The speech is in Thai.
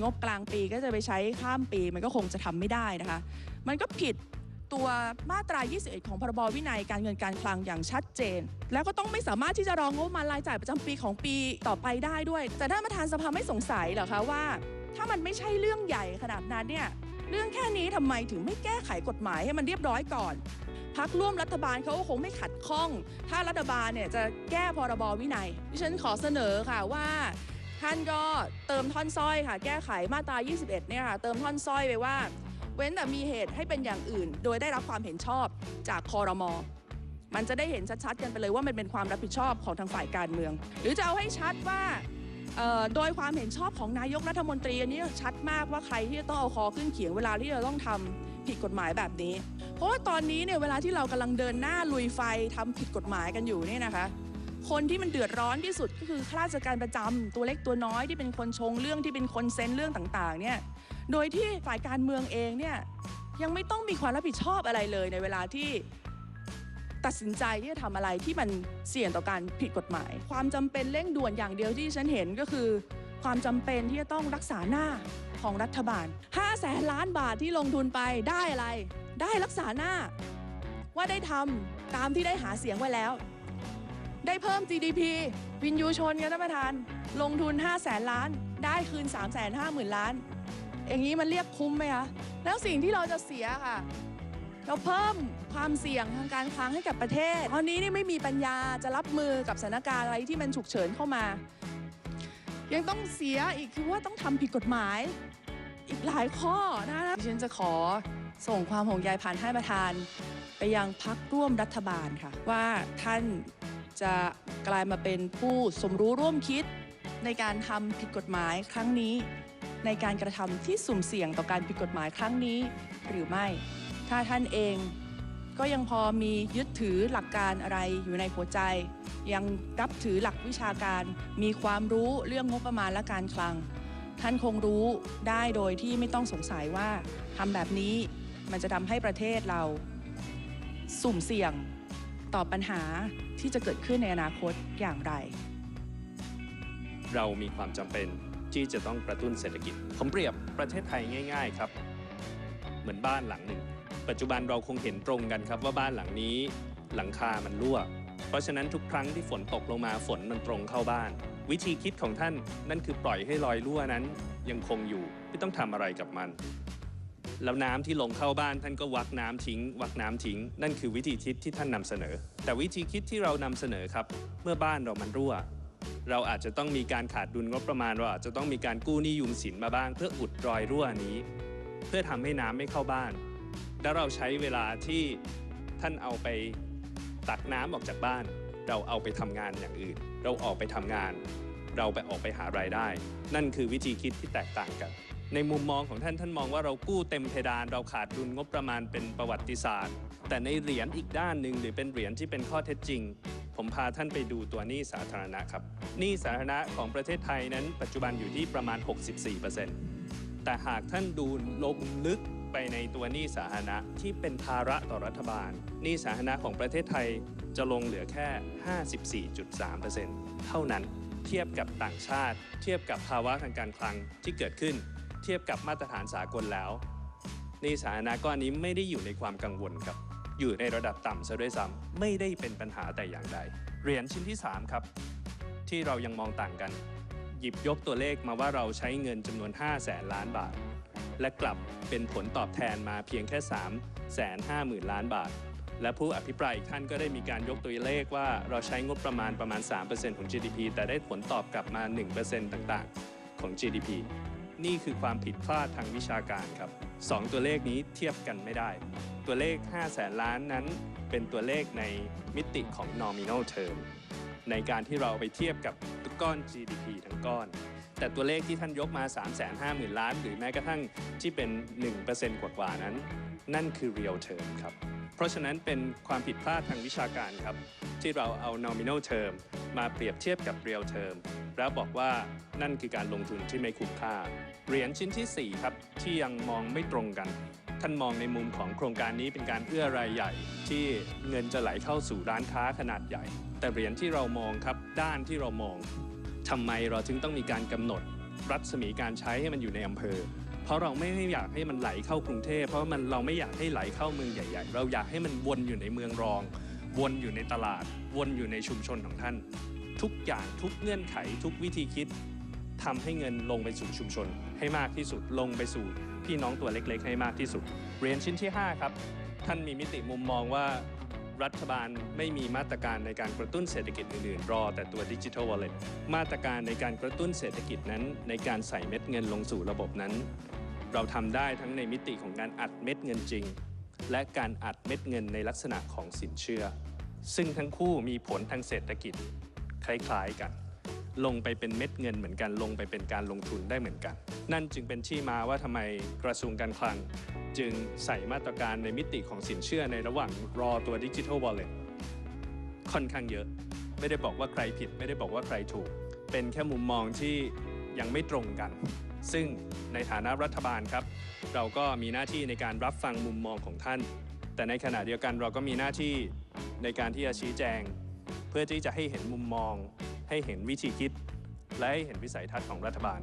งบกลางปีก็จะไปใช้ข้ามปีมันก็คงจะทำไม่ได้นะคะมันก็ผิดตัวมาตรา 21 ของพรบวินัยการเงินการคลังอย่างชัดเจนแล้วก็ต้องไม่สามารถที่จะรองงบประมาณรายจ่ายประจำปีของปีต่อไปได้ด้วยแต่ท่านประธานสภาไม่สงสัยเหรอคะว่าถ้ามันไม่ใช่เรื่องใหญ่ขนาดนั้นเนี่ยเรื่องแค่นี้ทำไมถึงไม่แก้ไขกฎหมายให้มันเรียบร้อยก่อนพรรคร่วมรัฐบาลเขาก็คงไม่ขัดข้องถ้ารัฐบาลเนี่ยจะแก้พรบวินัยดิฉันขอเสนอค่ะว่าท่านก็เติมท่อนสร้อยค่ะแก้ไขมาตรา 21 เนี่ยค่ะเติมท่อนสร้อยไปว่าเว้นแต่มีเหตุให้เป็นอย่างอื่นโดยได้รับความเห็นชอบจากครม.มันจะได้เห็นชัดๆกันไปเลยว่ามันเป็นความรับผิดชอบของทางฝ่ายการเมืองหรือจะเอาให้ชัดว่าโดยความเห็นชอบของนายกรัฐมนตรีอันนี้ชัดมากว่าใครที่จะต้องเอาคอขึ้นเขียงเวลาที่เราต้องทำผิดกฎหมายแบบนี้เพราะว่าตอนนี้เนี่ยเวลาที่เรากำลังเดินหน้าลุยไฟทำผิดกฎหมายกันอยู่เนี่ยนะคะคนที่มันเดือดร้อนที่สุดก็คือข้าราชการประจำตัวเล็กตัวน้อยที่เป็นคนชงเรื่องที่เป็นคนเซ็นเรื่องต่างๆเนี่ยโดยที่ฝ่ายการเมืองเองเนี่ยยังไม่ต้องมีความรับผิดชอบอะไรเลยในเวลาที่ตัดสินใจที่จะทำอะไรที่มันเสี่ยงต่อการผิดกฎหมายความจำเป็นเร่งด่วนอย่างเดียวที่ฉันเห็นก็คือความจำเป็นที่จะต้องรักษาหน้าของรัฐบาล500,000 ล้านบาทที่ลงทุนไปได้อะไรได้รักษาหน้าว่าได้ทำตามที่ได้หาเสียงไว้แล้วได้เพิ่ม GDP วินยูชนกันท่านประธานลงทุน500,000 ล้านได้คืน350,000 ล้านอย่างนี้มันเรียกคุ้มไหมคะแล้วสิ่งที่เราจะเสียค่ะเราเพิ่มความเสี่ยงทางการคลังให้กับประเทศตอนนี้นี่ไม่มีปัญญาจะรับมือกับสถานการณ์อะไรที่มันฉุกเฉินเข้ามายังต้องเสียอีกคือว่าต้องทำผิดกฎหมายอีกหลายข้อนะดิฉันจะขอส่งความห่วงใยผ่านท่านประธานไปยังพรรคร่วมรัฐบาลค่ะว่าท่านจะกลายมาเป็นผู้สมรู้ร่วมคิดในการทำผิดกฎหมายครั้งนี้ในการกระทำที่สุ่มเสี่ยงต่อการผิดกฎหมายครั้งนี้หรือไม่ถ้าท่านเองก็ยังพอมียึดถือหลักการอะไรอยู่ในหัวใจยังนับถือหลักวิชาการมีความรู้เรื่องงบประมาณและการคลังท่านคงรู้ได้โดยที่ไม่ต้องสงสัยว่าทำแบบนี้มันจะทำให้ประเทศเราสุ่มเสี่ยงต่อปัญหาที่จะเกิดขึ้นในอนาคตอย่างไรเรามีความจำเป็นที่จะต้องกระตุ้นเศรษฐกิจผมเปรียบประเทศไทยง่ายๆครับเหมือนบ้านหลังหนึ่งปัจจุบันเราคงเห็นตรงกันครับว่าบ้านหลังนี้หลังคามันรั่วเพราะฉะนั้นทุกครั้งที่ฝนตกลงมาฝนมันตรงเข้าบ้านวิธีคิดของท่านนั่นคือปล่อยให้รอยรั่วนั้นยังคงอยู่ไม่ต้องทำอะไรกับมันแล้วน้ำที่ลงเข้าบ้านท่านก็วักน้ำทิ้งนั่นคือวิธีคิดที่ท่านนำเสนอแต่วิธีคิดที่เรานำเสนอครับเมื่อบ้านเรามันรั่วเราอาจจะต้องมีการขาดดุลงบประมาณเราอาจจะต้องมีการกู้หนี้ยืมสินมาบ้างเพื่ออุดรอยรั่วนี้เพื่อทำให้น้ำไม่เข้าบ้านแล้วเราใช้เวลาที่ท่านเอาไปตักน้ำออกจากบ้านเราเอาไปทำงานอย่างอื่นเราออกไปทำงานเราไปออกไปหารายได้นั่นคือวิธีคิดที่แตกต่างกันในมุมมองของท่านมองว่าเรากู้เต็มเพดานเราขาดดุลงบประมาณเป็นประวัติศาสตร์แต่ในเหรียญอีกด้านหนึ่งหรือเป็นเหรียญที่เป็นข้อเท็จจริงผมพาท่านไปดูตัวหนี้สาธารณะครับหนี้สาธารณะของประเทศไทยนั้นปัจจุบันอยู่ที่ประมาณ 64%แต่หากท่านดูลงลึกไปในตัวหนี้สาธารณะที่เป็นภาระต่อรัฐบาลหนี้สาธารณะของประเทศไทยจะลงเหลือแค่ 54.3% เท่านั้นเทียบกับต่างชาติเทียบกับภาวะทางการคลังที่เกิดขึ้นเทียบกับมาตรฐานสากลแล้วหนี้สาธารณะก้อนนี้ไม่ได้อยู่ในความกังวลครับอยู่ในระดับต่ำซะด้วยซ้ำไม่ได้เป็นปัญหาแต่อย่างใดเหรียญชิ้นที่3ครับที่เรายังมองต่างกันหยิบยกตัวเลขมาว่าเราใช้เงินจำนวน500,000 ล้านบาทและกลับเป็นผลตอบแทนมาเพียงแค่350,000 ล้านบาทและผู้อภิปรายอีกท่านก็ได้มีการยกตัวเลขว่าเราใช้งบประมาณ 3% ของ GDP แต่ได้ผลตอบกลับมา 1% ต่างๆของ GDP นี่คือความผิดพลาดทางวิชาการครับ2ตัวเลขนี้เทียบกันไม่ได้ตัวเลข500,000 ล้านนั้นเป็นตัวเลขในมิติของ nominal term ในการที่เราไปเทียบกับก้อน GDP ทั้งก้อนแต่ตัวเลขที่ท่านยกมา 350,000 ล้านหรือแม้กระทั่งที่เป็น 1% กว่าๆนั้นนั่นคือ real term ครับเพราะฉะนั้นเป็นความผิดพลาดทางวิชาการครับที่เราเอา nominal term มาเปรียบเทียบกับ real term แล้วบอกว่านั่นคือการลงทุนที่ไม่คุ้มค่าเหรียญชิ้นที่4ครับที่ยังมองไม่ตรงกันท่านมองในมุมของโครงการนี้เป็นการเอื้อรายใหญ่ที่เงินจะไหลเข้าสู่ร้านค้าขนาดใหญ่แต่เหรียญที่เรามองครับด้านที่เรามองทำไมเราถึงต้องมีการกำหนด รัศมีการใช้ให้มันอยู่ในอำเภอ เพราะเราไม่อยากให้มันไหลเข้ากรุงเทพเพราะเราไม่อยากให้ไหลเข้าเมืองใหญ่ๆเราอยากให้มันวนอยู่ในเมืองรองวนอยู่ในตลาดวนอยู่ในชุมชนของท่านทุกอย่างทุกเงื่อนไขทุกวิธีคิดทำให้เงินลงไปสู่ชุมชนให้มากที่สุดลงไปสู่พี่น้องตัวเล็กๆให้มากที่สุดเรียนชิ้นที่5ครับท่านมีมิติมุมมองว่ารัฐบาลไม่มีมาตรการในการกระตุ้นเศรษฐกิจอื่นๆรอแต่ตัว Digital Wallet มาตรการในการกระตุ้นเศรษฐกิจนั้นในการใส่เม็ดเงินลงสู่ระบบนั้นเราทำได้ทั้งในมิติของการอัดเม็ดเงินจริงและการอัดเม็ดเงินในลักษณะของสินเชื่อซึ่งทั้งคู่มีผลทางเศรษฐกิจคล้ายๆกันลงไปเป็นเม็ดเงินเหมือนกันลงไปเป็นการลงทุนได้เหมือนกันนั่นจึงเป็นที่มาว่าทำไมกระทรวงการคลังจึงใส่มาตรการในมิติของสินเชื่อในระหว่างรอตัว Digital Wallet ค่อนข้างเยอะไม่ได้บอกว่าใครผิดไม่ได้บอกว่าใครถูกเป็นแค่มุมมองที่ยังไม่ตรงกันซึ่งในฐานะรัฐบาลครับเราก็มีหน้าที่ในการรับฟังมุมมองของท่านแต่ในขณะเดียวกันเราก็มีหน้าที่ในการที่จะชี้แจงเพื่อที่จะให้เห็นมุมมองให้เห็นวิธีคิดและให้เห็นวิสัยทัศน์ของรัฐบาล